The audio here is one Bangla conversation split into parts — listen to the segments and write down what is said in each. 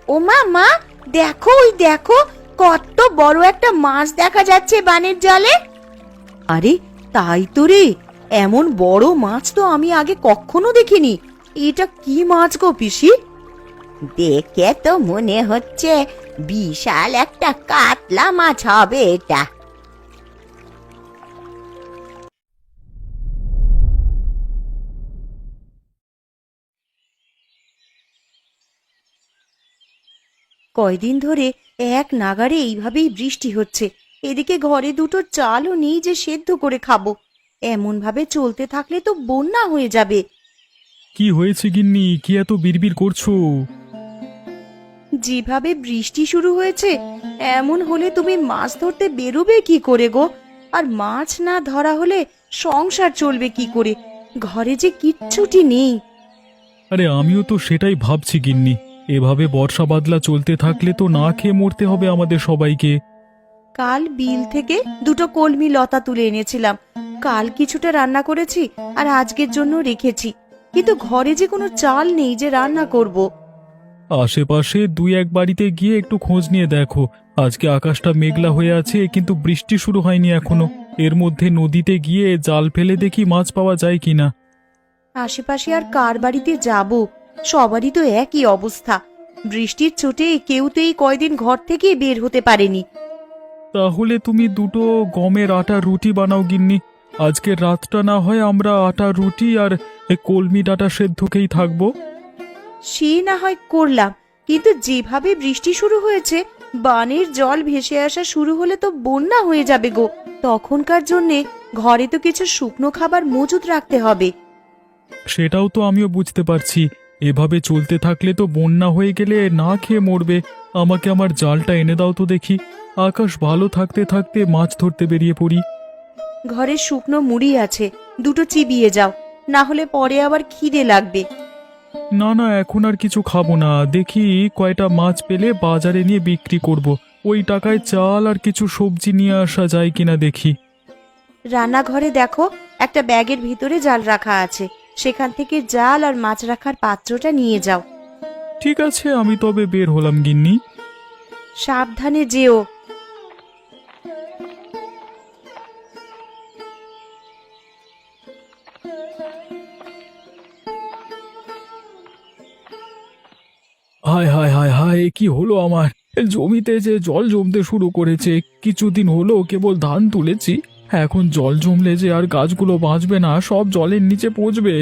ও মা মা, দেখো ওই দেখো, কত বড় একটা মাছ দেখা যাচ্ছে বানের জলে। আরে তাই তো রে, এমন বড় মাছ তো আমি আগে কখনো দেখিনি। এটা কি মাছ গো পিসি? দেখে তো মনে হচ্ছে বিশাল একটা কাতলা মাছ হবে এটা। কয়দিন ধরে এক নাগাড়ে এইভাবেই বৃষ্টি হচ্ছে, এদিকে ঘরে দুটো চালও নেই যে সেদ্ধ করে খাবো। এমন ভাবে চলতে থাকলে তো বন্যা হয়ে যাবে। কি হয়েছে গিন্নি, কি এত বিড়বিড় করছো? যেভাবে বৃষ্টি শুরু হয়েছে, এমন হলে তুমি মাছ ধরতে বেরোবে কি করে গো? আর মাছ না ধরা হলে সংসার চলবে কি করে? ঘরে যে কিচ্ছুটি নেই। আরে আমিও তো সেটাই ভাবছি গিন্নি, এভাবে বর্ষা বাদলা চলতে থাকলে তো না খেয়ে মরতে হবে আমাদের সবাইকে। কাল বিল থেকে দুটো কলমি লতা তুলে এনেছিলাম, কাল কিছুটা রান্না করেছি আর আজকের জন্য রেখেছি, কিন্তু ঘরে যে কোনো চাল নেই যে রান্না করব। আশেপাশে দুই এক বাড়িতে গিয়ে একটু খোঁজ নিয়ে দেখো। আজকে আকাশটা মেঘলা হয়ে আছে কিন্তু বৃষ্টি শুরু হয়নি এখনো। এর মধ্যে নদীতে গিয়ে জাল ফেলে দেখি মাছ পাওয়া যায় কিনা। আশেপাশে আর কার বাড়িতে যাব? সবারই তো একই অবস্থা। বৃষ্টির চোটে কেউ তো এই কয়দিন ঘর থেকে বের হতে পারেনি। তাহলে তুমি দুটো গমের আটার রুটি বানাও গিন্নি। আজকের রাতটা না হয় আমরা আটার রুটি আর কলমি ডাঁটা সেদ্ধকেই থাকবো। সে না হয় করলাম, কিন্তু যেভাবে বৃষ্টি শুরু হয়েছে, বানের জল ভেসে আসা শুরু হলে তো বন্যা হয়ে যাবে গো। তখনকার জন্যে ঘরে তো কিছু শুকনো খাবার মজুত রাখতে হবে। সেটাও তো আমিও বুঝতে পারছি। এভাবে চলতে থাকলে তো বন্যা হয়ে গেলে না খেয়ে মরবে। আমাকে আমার জালটা এনে দাও তো দেখি। আকাশ ভালো থাকতে থাকতে মাছ ধরতে বেরিয়ে পড়ি। ঘরে শুকনো মুড়ি আছে, দুটো চিবিয়ে যাও, না হলে পরে আবার খিদে লাগবে। না না, এখন আর কিছু খাবো না। দেখি কয়টা মাছ পেলে বাজারে নিয়ে বিক্রি করব। ওই টাকায় চাল আর কিছু সবজি নিয়ে আসা যায় কিনা দেখি। রান্নাঘরে দেখো, একটা ব্যাগের ভিতরে জাল রাখা আছে, সেখান থেকে জাল আর মাছ রাখার পাত্রটা নিয়ে যাও। ঠিক আছে, আমি তবে বের হলাম গিন্নি। সাবধানে যেও। হায় হায় হায় হায়, কি হলো আমার? জমিতে যে জল জমতে শুরু করেছে। কিছুদিন হলো কেবল ধান তুলেছি, এখন জল জমলে যে আর গাছগুলো বাঁচবে না, সব জলের নিচে পচবে।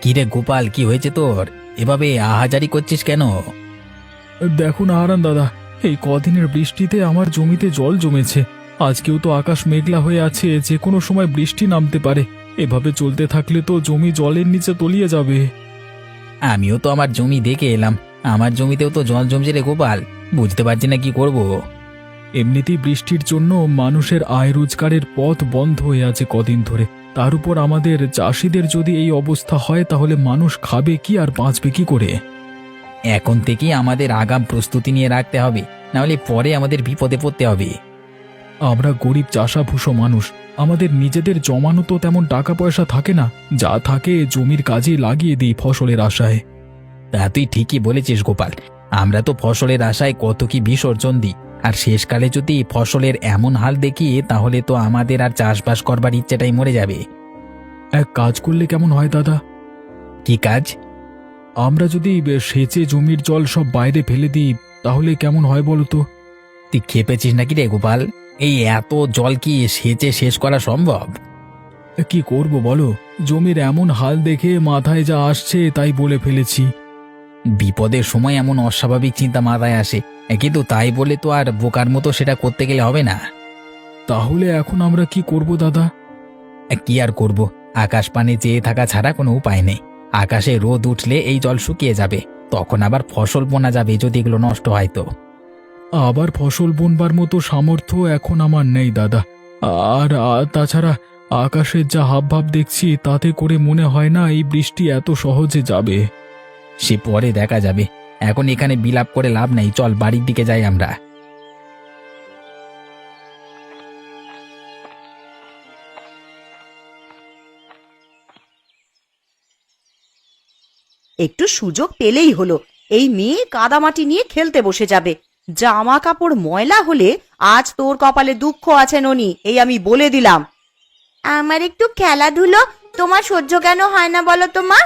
কিরে গোপাল, কি হয়েছে তোর? এভাবে আহাজারি করছিস কেন? দেখো না হারান দাদা, এই কদিনের বৃষ্টিতে আমার জমিতে জল জমেছে। আজকেও তো আকাশ মেঘলা হয়ে আছে, যে কোনো সময় বৃষ্টি নামতে পারে। এভাবে চলতে থাকলে তো জমি জলের নিচে তলিয়ে যাবে। আমিও তো আমার জমি দেখে এলাম, আমার জমিতেও তো জল জমছে রে গোপাল। বুঝতে পারছি না কি করব। এমনিতেই বৃষ্টির জন্য মানুষের আয় রোজগারের পথ বন্ধ হয়ে আছে কদিন ধরে। তার উপর আমাদের চাষিদের যদি এই অবস্থা হয়, তাহলে মানুষ খাবে কি আর বাঁচবে কি করে? এখন থেকেই আমাদের আগাম প্রস্তুতি নিয়ে রাখতে হবে, নাহলে পরে আমাদের বিপদে পড়তে হবে। আমরা গরিব চাষাভুষো মানুষ, আমাদের নিজেদের জমানো তো তেমন টাকা পয়সা থাকে না। যা থাকে জমির কাজে লাগিয়ে দিই ফসলের আশায়। তা তুই ঠিকই বলেছিস গোপাল, আমরা তো ফসলের আশায় কত কি বিসর্জন দিই। আর শেষকালে যদি ফসলের এমন হাল দেখি, তাহলে তো আমাদের আর চাষবাস করবার ইচ্ছেটাই মরে যাবে। এক কাজ করলে কেমন হয় দাদা? কি কাজ? আমরা যদি সেচে জমির জল সব বাইরে ফেলে দিই, তাহলে কেমন হয় বলো তো? তুই খেপেছিস নাকি রে গোপাল? এই এত জল কি সেচে শেষ করা সম্ভব? কি করব বলো, জমির এমন হাল দেখে মাথায় যা আসছে তাই বলে ফেলেছি। বিপদের সময় এমন অস্বাভাবিক চিন্তা মাথায় আসে, কিন্তু তাই বলে তো আর বোকার মতো সেটা করতে গেলে হবে না। তাহলে এখন আমরা কি করব দাদা? কি আর করব, আকাশ পানে চেয়ে থাকা ছাড়া কোনো উপায় নেই। আকাশে রোদ উঠলে এই জল শুকিয়ে যাবে, তখন আবার ফসল বোনা যাবে যদি এগুলো নষ্ট হয় তো। আবার ফসল বুনবার মতো সামর্থ্য এখন আমার নেই দাদা। আর তাছাড়া আকাশের যা হাবভাব দেখছি, তাতে করে মনে হয় না এই বৃষ্টি এত সহজে যাবে। সে পরে দেখা যাবে, এখন এখানে বিলাপ করে লাভ নেই, চল বাড়ির দিকে যাই আমরা। একটু সুযোগ পেলেই হলো, এই মেয়ে কাদামাটি নিয়ে খেলতে বসে যাবে। জামা কাপড় ময়লা হলে আজ তোর কপালে দুঃখ আছে ননি, এই আমি বলে দিলাম। আমার একটু খেলাধুলো তোমার সহ্য কেন হয় না বলো তো মা?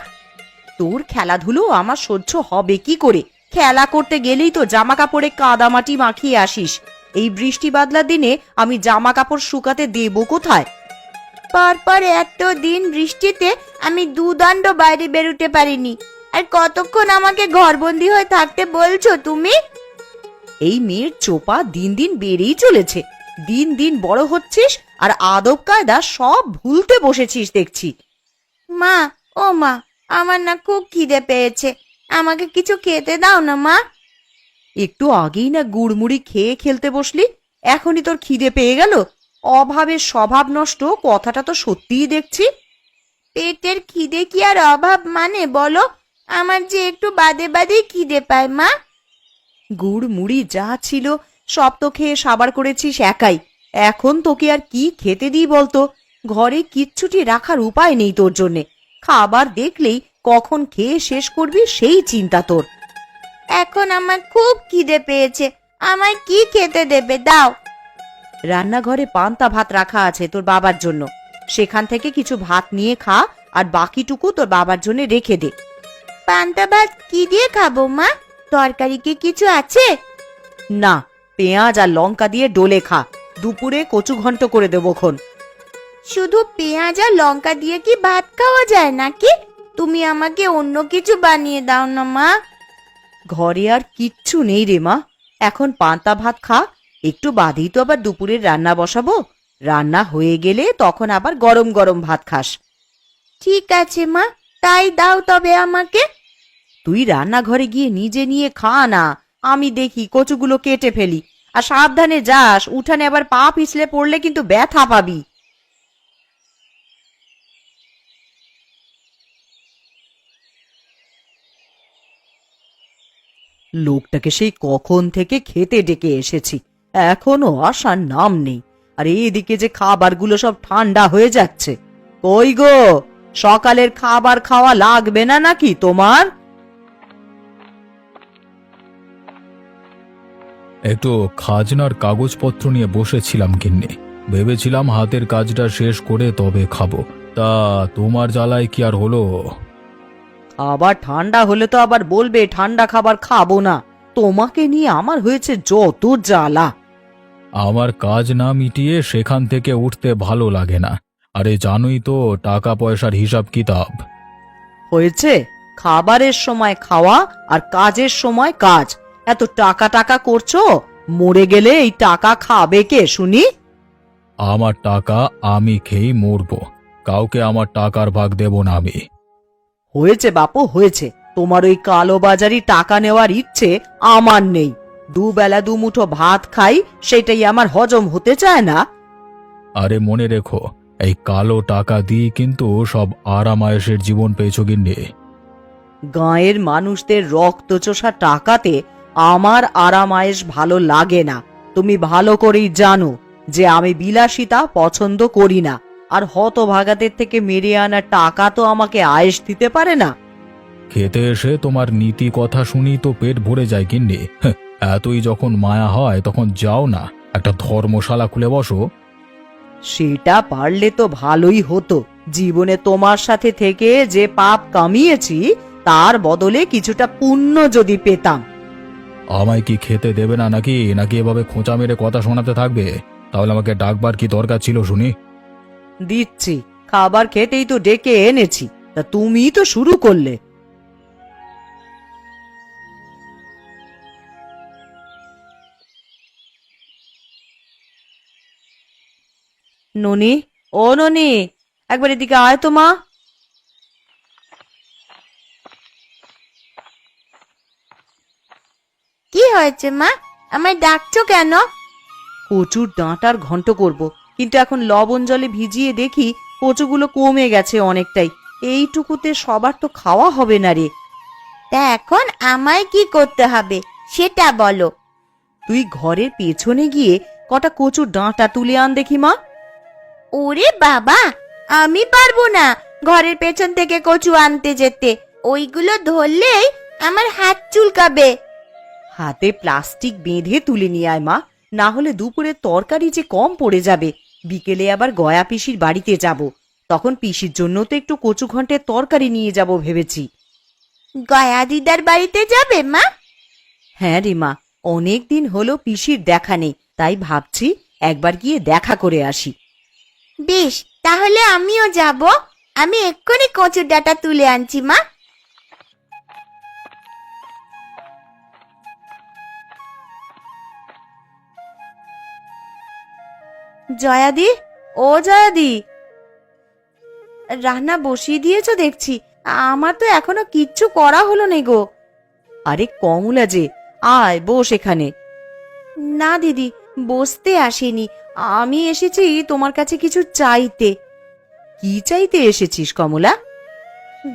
তোর খেলাধুলো আমার সহ্য হবে কি করে? খেলা করতে গেলেই তো জামা কাপড়ে কাদামাটি মাখিয়ে আসিস। এই বৃষ্টি বাদলার দিনে আমি জামা কাপড় শুকাতে দেব কোথায়? পরপর এত দিন বৃষ্টিতে আমি দুদণ্ড বাইরে বেরোতে পারিনি, আর কতক্ষণ আমাকে ঘরবন্দি হয়ে থাকতে বলছো তুমি? এই মেয়ের চোপা দিন দিন বেড়েই চলেছে। দিন দিন বড় হচ্ছিস আর আদব কায়দা সব ভুলতে বসেছিস দেখছি। মা, ও মা, আমার না খুব খিদে পেয়েছে, আমাকে কিছু খেতে দাও না মা। একটু আগেই না গুড়মুড়ি খেয়ে খেলতে বসলি, এখনই তোর খিদে পেয়ে গেল? অভাবের স্বভাব নষ্ট কথাটা তো সত্যিই দেখছি। পেটের খিদে কি আর অভাব মানে বলো? আমার যে একটু বাদে বাদেই খিদে পায় মা। গুড় মুড়ি যা ছিল সব তো খেয়ে সাবার করেছিস একাই, এখন তোকে আর কি খেতে দিই বলতো? ঘরে কিচ্ছুটি রাখার উপায় নেই তোর জন্যে। খাবার দেখলেই কখন খেয়ে শেষ করবি সেই চিন্তা তোর। এখন আমার খুব খিদে পেয়েছে, আমায় কি খেতে দেবে দাও। রান্নাঘরে পান্তা ভাত রাখা আছে তোর বাবার জন্য, সেখান থেকে কিছু ভাত নিয়ে খা, আর বাকিটুকু তোর বাবার জন্য রেখে দে। পান্তা ভাত কি দিয়ে খাবো মা? তরকারি কি কিছু আছে? না, পেঁয়াজ আর লঙ্কা দিয়ে ডোলে খা, দুপুরে কচু ঘন্ট করে দেবখন। শুধু পেঁয়াজ আর লঙ্কা দিয়ে কি ভাত খাওয়া যায় নাকি? তুমি আমাকে অন্য কিছু বানিয়ে দাও না মা। ঘরে আর কিচ্ছু নেই রে মা, এখন পান্তা ভাত খা, একটু বাদেই তো আবার দুপুরের রান্না বসাবো। রান্না হয়ে গেলে তখন আবার গরম গরম ভাত খাস। ঠিক আছে মা, তাই দাও তবে আমাকে। তুই রান্নাঘরে গিয়ে নিজে নিয়ে খা না, আমি দেখি কচুগুলো কেটে ফেলি। আর সাবধানে যাস, উঠানে আবার পা পিছলে পড়লে কিন্তু ব্যথা পাবি। লোকটাকে সেই কখন থেকে খেতে ডেকে এসেছি, এখনো আসার নাম নেই। আর এইদিকে যে খাবারগুলো সব ঠান্ডা হয়ে যাচ্ছে। কই গো, সকালের খাবার খাওয়া লাগবে না নাকি তোমার? একটু খাজনার কাগজপত্র নিয়ে বসেছিলাম কিন্নি, ভেবেছিলাম হাতের কাজটা শেষ করে তবে খাবো। তা তোমার জ্বালায় কি আর হলো? আবার ঠান্ডা হলে তো আবার বলবে ঠান্ডা খাবার খাবো না। তোমাকে নিয়ে আমার হয়েছে যত জ্বালা। আমার কাজ না মিটিয়ে সেখান থেকে উঠতে ভালো লাগে না। আরে জানোই তো টাকা পয়সার হিসাব কিতাব। হয়েছে, খাবারের সময় খাওয়া আর কাজের সময় কাজ। এত টাকা টাকা করছো, মরে গেলে এই টাকা খাবে কে শুনি? আমার টাকা আমি খেয়েই মরবো, কাউকে আমার টাকার ভাগ দেব না আমি। হয়েছে বাপু, হয়েছে। তোমার ওই কালোবাজারি টাকা নেওয়ার ইচ্ছে আমার নেই। দুবেলা দুমুঠো ভাত খাই, সেটাই আমার হজম হতে চায় না। আরে মনে রেখো, এই কালো টাকা দিয়ে কিন্তু সব আরামায়েশের জীবন পেয়েছো গিন্নি। গাঁয়ের মানুষদের রক্তচোষা টাকাতে আমার আরামায়েশ ভালো লাগে না। তুমি ভালো করেই জানো যে আমি বিলাসিতা পছন্দ করি না। আর হতভাগাদের থেকে মেরে আনা টাকা তো আমাকে আয়েশ দিতে পারে না। খেতে এসে তোমার নীতি কথা শুনি তো পেট ভরে যায় গিন্নি। এতই যখন মায়া হয় তখন যাও না, একটা ধর্মশালা খুলে বসো। সেটা পারলে তো ভালোই হতো। জীবনে তোমার সাথে থেকে যে পাপ কামিয়েছি তার বদলে কিছুটা পুণ্য যদি পেতাম। আমায় কি খেতে দেবে না নাকি নাকি এভাবে খোঁচা মেরে কথা শোনাতে থাকবে? তাহলে আমাকে ডাকবার কি দরকার ছিল শুনি? দিচ্ছি, খাবার খেতেই তো ডেকে এনেছি, তা তুমি তো শুরু করলে। ননি, ও ননি, একবার এদিকে আয় তো মা। কি হয়েছে মা, আমায় ডাকছো কেন? কচুর ডাঁটার ঘন্ট করব, কিন্তু এখন লবণ জলে ভিজিয়ে দেখি কচুগুলো কমে গেছে অনেকটাই। এইটুকুতে সবার তো খাওয়া হবে না রে। তা এখন আমায় কি করতে হবে সেটা বলো। তুই ঘরের পেছনে গিয়ে কটা কচুর ডাঁটা তুলে আন দেখি মা। ওরে বাবা, আমি পারবো না ঘরের পেছন থেকে কচু আনতে যেতে। ওইগুলো ধরলেই আমার হাত চুলকাবে। হাতে প্লাস্টিক বেঁধে তুলে নিয়ে আয় মা, না হলে দুপুরে তরকারি যে কম পড়ে যাবে। বিকেলে আবার গয়া পিসির বাড়িতে যাব, তখন পিসির জন্য তো একটু কচু ঘন্টের তরকারি নিয়ে যাব ভেবেছি। গয়া দিদার বাড়িতে যাবে মা? হ্যাঁ রে মা, অনেক দিন হলো পিসির দেখা নেই, তাই ভাবছি একবার গিয়ে দেখা করে আসি। বেশ, তাহলে আমিও যাব। আমি এক্ষুনি কচুর ডাঁটা তুলে আনছি মা। জয়াদি, ও জয়াদি, রান্না বসিয়ে দিয়েছো দেখছি। আমার তো এখনো কিচ্ছু করা হলো না গো। আরে কমলা যে, আয় বস এখানে। না দিদি, বসতে আসিনি, আমি এসেছি তোমার কাছে কিছু চাইতে। কি চাইতে এসেছিস কমলা?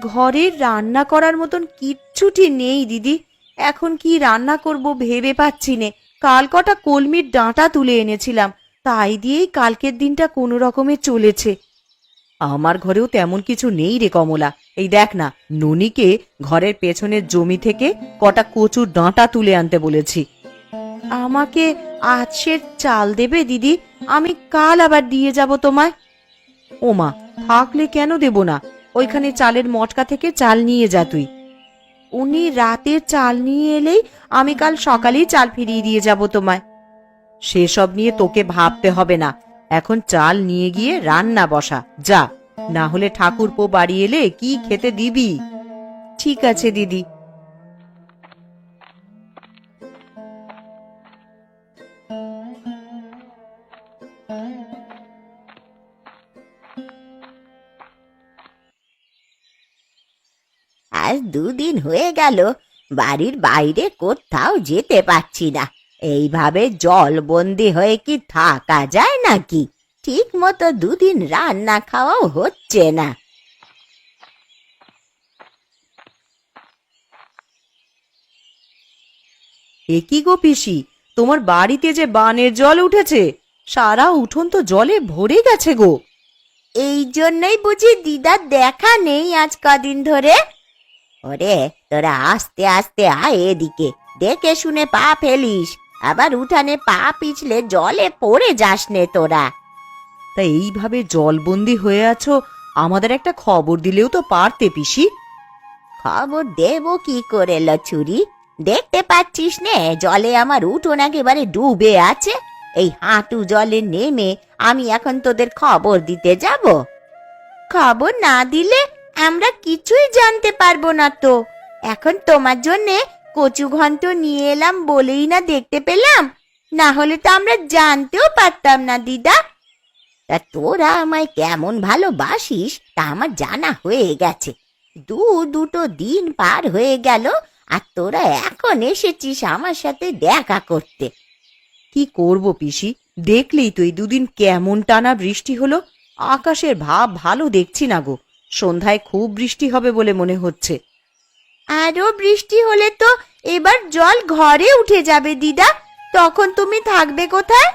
ঘরের রান্না করার মতন কিচ্ছুটি নেই দিদি। এখন কি রান্না করব ভেবে পাচ্ছি নে। কাল কটা কলমির ডাঁটা তুলে এনেছিলাম, তাই দিয়েই কালকের দিনটা কোনো রকমে চলেছে। আমার ঘরেও তেমন কিছু নেই রে কমলা। এই দেখ না, ননিকে ঘরের পেছনের জমি থেকে কটা কচুর ডাঁটা তুলে আনতে বলেছি। আমাকে আজ সের চাল দেবে দিদি? আমি কাল আবার দিয়ে যাব তোমায়। ওমা, থাকলে কেন দেব না, ওইখানে চালের মটকা থেকে চাল নিয়ে যা তুই। উনি রাতের চাল নিয়ে এলেই আমি কাল সকালেই চাল ফিরিয়ে দিয়ে যাব তোমায়। সেসব নিয়ে তোকে ভাবতে হবে না, এখন চাল নিয়ে গিয়ে রান্না বসা যা, না হলে ঠাকুরপো বাড়ি এলে কি খেতে দিবি? ঠিক আছে দিদি। আজ দুদিন হয়ে গেল বাড়ির বাইরে কোথাও যেতে পারছি না। এইভাবে জলবন্দি হয়ে কি থাকা যায় নাকি? ঠিক মতো দুদিন রান্না খাওয়াও হচ্ছে না। এ কি গো পিসি, তোমার বাড়িতে যে বানের জল উঠেছে, সারা উঠোন তো জলে ভরে গেছে গো। এই জন্যই বুঝি দিদার দেখা নেই আজ কদিন ধরে। ওরে, তোরা আস্তে আস্তে আয় এদিকে, দেখে শুনে পা ফেলিস, আবার উঠানে পা পিছলে জলে পড়ে যাস নে তোরা। তা এইভাবে জলবন্দি হয়ে আছো, আমাদের একটা খবর দিলেও তো পারতে পিসি। খবর দেব কি করে লছুরি? দেখতে পাচ্ছিস নে জলে আমার উঠোন একেবারে ডুবে আছে। এই হাঁটু জলে নেমে আমি এখন তোদের খবর দিতে যাব? খবর না দিলে আমরা কিছুই জানতে পারবো না তো। এখন তোমার জন্যে কচু ঘন্ট নিয়ে এলাম বলেই না দেখতে পেলাম, না হলে তো আমরা জানতেও পারতাম না দিদা। তা তোরা আমায় কেমন ভালোবাসিস তা আমার জানা হয়ে গেছে। দুটো দিন পার হয়ে গেল আর তোরা এখন এসেছিস আমার সাথে দেখা করতে। কি করব পিসি, দেখলেই তো এই দুদিন কেমন টানা বৃষ্টি হলো। আকাশের ভাব ভালো দেখছি না গো, সন্ধ্যায় খুব বৃষ্টি হবে বলে মনে হচ্ছে। আরো বৃষ্টি হলে তো এবার জল ঘরে উঠে যাবে দিদা, তখন তুমি থাকবে কোথায়?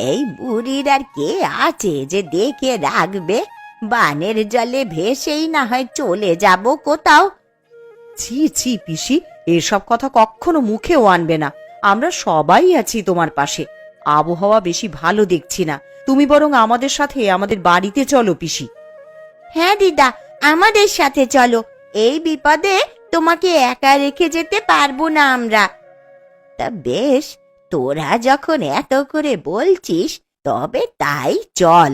এই বুড়ির আর কে আছে যে দেখে রাখবে? বানের জলে ভেসেই না হয় চলে যাব কোথাও। ছি ছি পিসি, এসব কথা কখনো মুখেও আনবে না। আমরা সবাই আছি তোমার পাশে। আবহাওয়া বেশি ভালো দেখছি না, তুমি বরং আমাদের সাথে আমাদের বাড়িতে চলো পিসি। হ্যাঁ দিদা, আমাদের সাথে চলো। এই বিপদে তোমাকে একা রেখে যেতে পারবো না আমরা। তা বেশ, তোরা যখন এত করে বলছিস তবে তাই চল।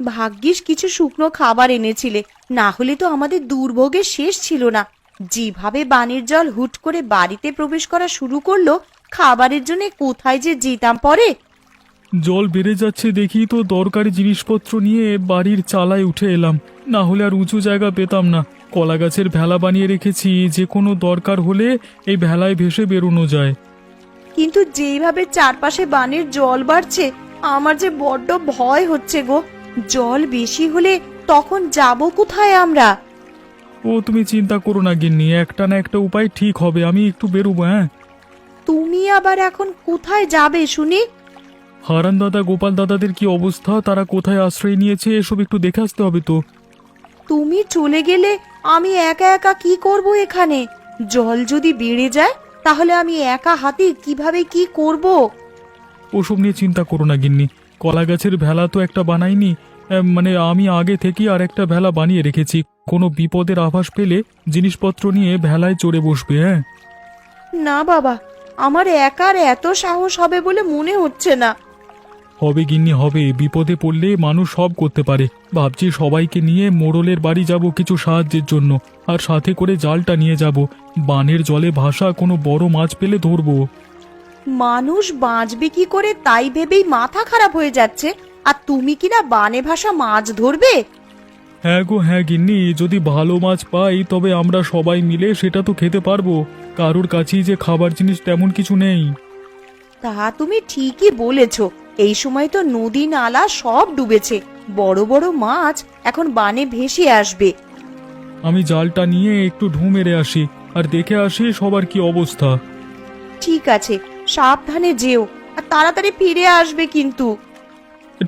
ভাগ্যিস কিছু শুকনো খাবার এনেছিলে, না হলে তো আমাদের দুর্ভোগের শেষ ছিল না। যেভাবে বানের জল হুট করে বাড়িতে প্রবেশ করা শুরু করলো, খাবারের জন্য কোথায় যে যেতাম পরে। জল বেড়ে যাচ্ছে দেখি তো দরকারি জিনিসপত্র নিয়ে বাড়ির চালায় উঠে এলাম, না হলে আর উঁচু জায়গা পেতাম না। কলা গাছের ভেলা বানিয়ে রেখেছি, যে কোনো দরকার হলে এই ভেলায় ভেসে বেরোনো যায়। কিন্তু যেইভাবে চারপাশে বানের জল বাড়ছে, আমার যে বড্ড ভয় হচ্ছে গো। জল বেশি হলে তখন যাব কোথায় আমরা? ও তুমি চিন্তা করো না গিন্নি, একটা না একটা উপায় ঠিক হবে। আমি একটু বেরোবো। হ্যাঁ, তুমি আবার এখন কোথায় যাবে শুনি? হারান দাদা গোপাল দাদাদের কি অবস্থা, তারা কোথায় আশ্রয় নিয়েছে এসব একটু দেখে আসতে হবে তো। তুমি চলে গেলে আমি একা একা কি করব এখানে? জল যদি বেড়ে যায় তাহলে আমি একা হাতে কিভাবে কি করব? ওসব নিয়ে চিন্তা করো না গিন্নি, কলা গাছের ভেলা তো একটা বানাইনি। মানে আমি আগে থেকেই আর একটা ভেলা বানিয়ে রেখেছি। কোনো বিপদের আভাস পেলে জিনিসপত্র নিয়ে ভেলায় চড়ে বসবে। হ্যাঁ, না বাবা, আমার একার এত সাহস হবে বলে মনে হচ্ছে না। হবে গিন্নি হবে, বিপদে পড়লে মানুষ সব করতে পারে। ভাবছি সবাইকে নিয়ে মোড়লের বাড়ি যাব কিছু সাহায্যের জন্য, আর সাথে করে জালটা নিয়ে যাব। বানের জলে ভাসা কোনো বড় মাছ পেলে ধরবো। মানুষ বাঁচবে কি করে তাই ভেবেই মাথা খারাপ হয়ে যাচ্ছে, আর তুমি কিনা বানে ভাসা মাছ ধরবে? হ্যাঁ গো হ্যাঁ গিন্নি, যদি ভালো মাছ পাই তবে আমরা সবাই মিলে সেটা তো খেতে পারবো। কারোর কাছেই যে খাবার জিনিস তেমন কিছু নেই। তা তুমি ঠিকই বলেছ, এই সময় তো নদী নালা সব ডুবেছে, বড় বড় মাছ এখন বানে ভেসে আসবে। আমি জালটা নিয়ে একটু ঢু মেরে আসি, আর দেখে আসি সবার কি অবস্থা। ঠিক আছে, সাবধানে যেও, আর তাড়াতাড়ি ফিরে আসবে কিন্তু।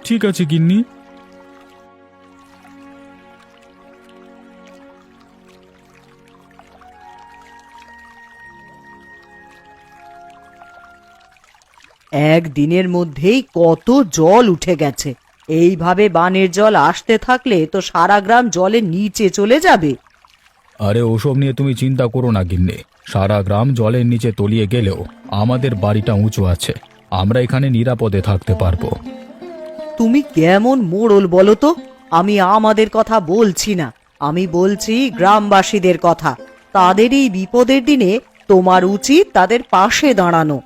ঠিক আছে গিন্নি। একদিনের মধ্যেই কত জল উঠে গেছে। এইভাবে বানের জল আসতে থাকলে তো সারা গ্রাম জলের নিচে চলে যাবে। আরে ওসব নিয়ে তুমি চিন্তা করো না গিন্নি, সারা গ্রাম জলের নিচে তলিয়ে গেলেও আমাদের বাড়িটা উঁচু আছে, আমরা এখানে নিরাপদে থাকতে পারবো। তুমি কেমন মোড়ল বলো তো? আমি আমাদের কথা বলছি না, আমি বলছি গ্রামবাসীদের কথা। তাদের এই বিপদের দিনে তোমার উচিত তাদের পাশে দাঁড়ানো।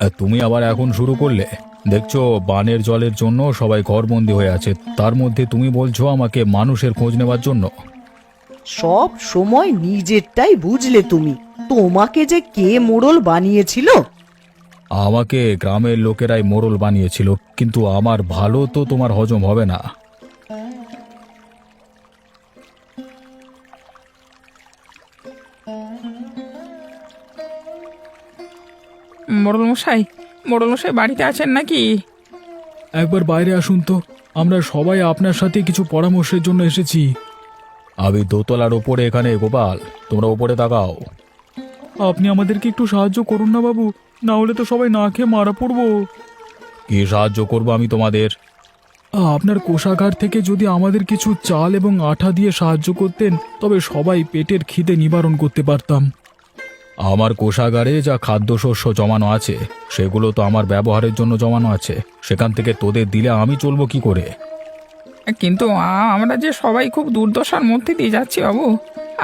আর তুমি আবার এখন শুরু করলে? দেখছো বানের জলের জন্য সবাই ঘরবন্দি হয়ে আছে, তার মধ্যে তুমি বলছো আমাকে মানুষের খোঁজ নেওয়ার জন্য। সব সময় নিজেরটাই বুঝলে তুমি। তোমাকে যে কে মোড়ল বানিয়েছিল? আমাকে গ্রামের লোকেরাই মোড়ল বানিয়েছিল, কিন্তু আমার ভালো তো তোমার হজম হবে না। মোড়ল মশাই বাড়িতে আছেন নাকি? একবার বাইরে আসুন তো, আমরা সবাই আপনার সাথে কিছু পরামর্শের জন্য এসেছি। আমি দোতলার ওপরে এখানে, গোপাল তোমরা ওপরে তাকাও। আপনি আমাদেরকে একটু সাহায্য করুন না বাবু, না হলে তো সবাই না খেয়ে মারা পড়বো। কি সাহায্য করবো আমি তোমাদের? আপনার কোষাগার থেকে যদি আমাদের কিছু চাল এবং আঠা দিয়ে সাহায্য করতেন তবে সবাই পেটের খিদে নিবারণ করতে পারতাম। আমার কোষাগারে যা খাদ্যশস্য জমানো আছে সেগুলো তো আমার ব্যবহারের জন্য জমানো আছে, সেখান থেকে তোদের দিলে আমি চলবো কি করে? কিন্তু আমরা যে সবাই খুব দুর্দশার মধ্যে দিয়ে যাচ্ছি বাবু।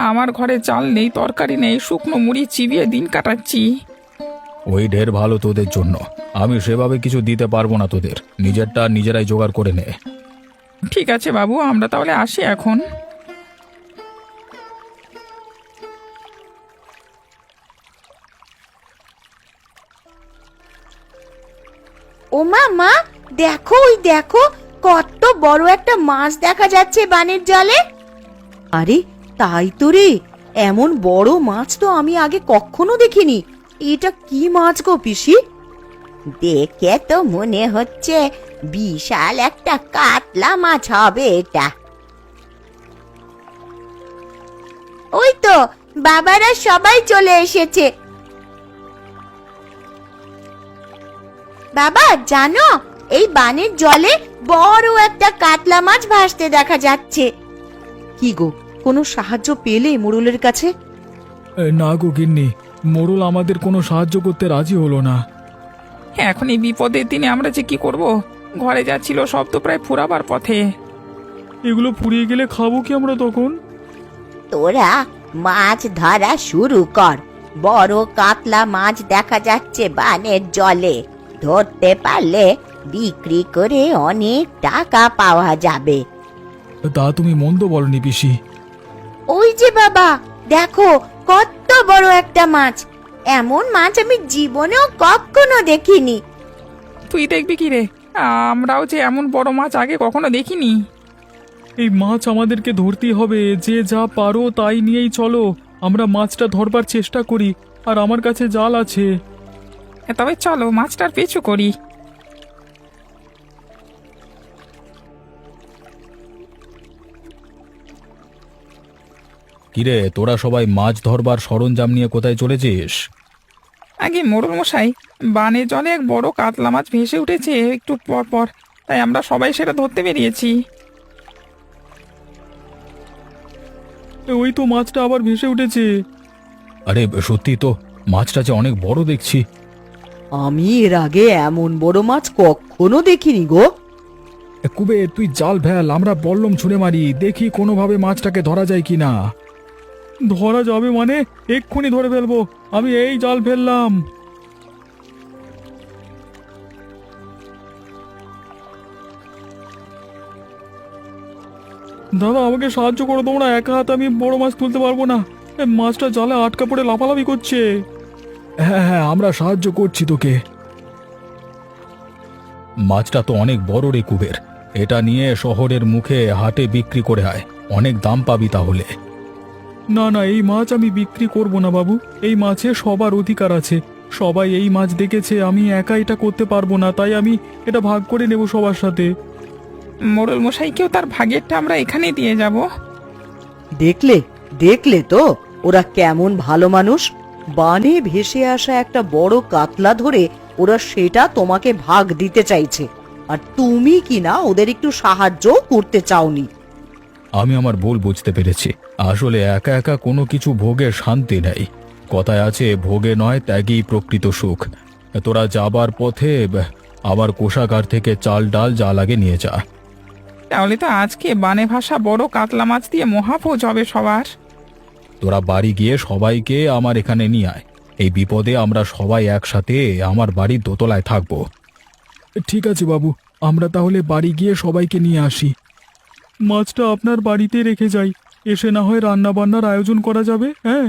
আমার ঘরে চাল নেই, তরকারি নেই, শুকনো মুড়ি চিবিয়ে দিন কাটাচ্ছি। ওই ঢের ভালো তোদের জন্য, আমি সেভাবে কিছু দিতে পারবো না তোদের, নিজেরটা নিজেরাই জোগাড় করে নে। ঠিক আছে বাবু, আমরা তাহলে আসি এখন। ও মা, দেখো ওই দেখো, কত বড় একটা মাছ দেখা যাচ্ছে বানের জলে। আরে তাই তো রে, এমন বড় মাছ তো আমি আগে কখনো দেখিনি। এটা কি মাছ গো পিসি? দেখে তো মনে হচ্ছে বিশাল একটা কাতলা মাছ হবে এটা। ওই তো বাবারা সবাই চলে এসেছে। বাবা জানো, এই বানের জলে বড় একটা কাতলা মাছ ভাসতে দেখা যাচ্ছে। কি গো, কোনো সাহায্য পেলে মোড়লের কাছে? না গো গিন্নি, মোড়ল আমাদের কোনো সাহায্য করতে রাজি হলো না। এখন এই বিপদের দিনে আমরা যে কি করব? ঘরে যা ছিল সব তো প্রায় ফুরাবার পথে। এগুলো ফুরিয়ে গেলে খাবো কি আমরা তখন? তোরা মাছ ধরা শুরু কর। বড় কাতলা মাছ দেখা যাচ্ছে বানের জলে, ধরতে পারলে বিক্রি করে অনেক টাকা পাওয়া যাবে। তা তুমি মন্দ বলনি পিসি। ওই যে বাবা, দেখো কত বড় একটা মাছ। এমন মাছ আমি জীবনেও কখনো দেখিনি। তুই দেখবি কি রে? আমরাও যে এমন বড় মাছ আগে কখনো দেখিনি। এই মাছ আমাদেরকে ধরতেই হবে, যে যা পারো তাই নিয়েই চলো। আমরা মাছটা ধরবার চেষ্টা করি, আর আমার কাছে জাল আছে। তবে চলো মাছটার পিছু করি। কিরে, তোরা সবাই মাছ ধরবার সরঞ্জাম নিয়ে কোথায় চলেছিস? আগে মোড়ল মশাই, বানের জলে এক বড় কাতলা মাছ ভেসে উঠেছে একটু পর পর, তাই আমরা সবাই সেটা ধরতে বেরিয়েছি। ওই তো মাছটা আবার ভেসে উঠেছে। আরে সত্যি তো, মাছটা যে অনেক বড় দেখছি। আমি এর আগে এমন বড় মাছ কখনো দেখিনি গো। কুবে, তুই জাল ফেল, আমরা বল্লম ছুঁড়ে মারি, দেখি কোনোভাবে মাছটাকে ধরা যায় কিনা। ধরা যাবে মানে? এক্ষুনি ধরে ফেলবো, আমি এই জাল ফেললাম। দাদা, আমাকে সাহায্য করো তোমরা, একা হাতে আমি বড় মাছ তুলতে পারবো না। মাছটা জালে আটকা পড়ে লাফালাফি করছে। হ্যাঁ হ্যাঁ, আমরা সাহায্য করছি তোকে। মাছটা তো অনেক বড় রে কুবের, এটা নিয়ে শহরের মুখে হাটে বিক্রি করে আয়, অনেক দাম পাবি তাহলে। না না, এই মাছ আমি বিক্রি করব না বাবু। এই মাছে সবার অধিকার আছে, সবাই এই মাছ দেখেছে, আমি একা এটা করতে পারবো না, তাই আমি এটা ভাগ করে নেব সবার সাথে। মোড়ল মশাইকেও তার ভাগেরটা আমরা এখানেই দিয়ে যাব। দেখলে দেখলে তো ওরা কেমন ভালো মানুষ। বানে ভেসে আসা একটা বড় কাতলা ধরে ওরা সেটা তোমাকে ভাগ দিতে চাইছে, আর তুমি কি না ওদের একটু সাহায্য করতে চাওনি। আমি আমার ভুল বুঝতে পেরেছি, আসলে একা একা কোনো কিছু ভোগের শান্তি নেই। কথায় আছে, ভোগে নয় ত্যাগই প্রকৃত সুখ। তোরা যাবার পথে আবার কোষাগার থেকে চাল ডাল যা লাগে নিয়ে যা। তাহলে তো আজকে বানে ভাসা বড় কাতলা মাছ দিয়ে মহাভোজ হবে সবার। তোরা বাড়ি গিয়ে সবাইকে আমার এখানে নিয়ে আয়, এই বিপদে আমরা সবাই একসাথে আমার বাড়ির দোতলায় থাকবো। ঠিক আছে বাবু, আমরা তাহলে বাড়ি গিয়ে সবাইকে নিয়ে আসি। মাছটা আপনার বাড়িতে রেখে যাই, এসে না হয় রান্না বান্নার আয়োজন করা যাবে। হ্যাঁ।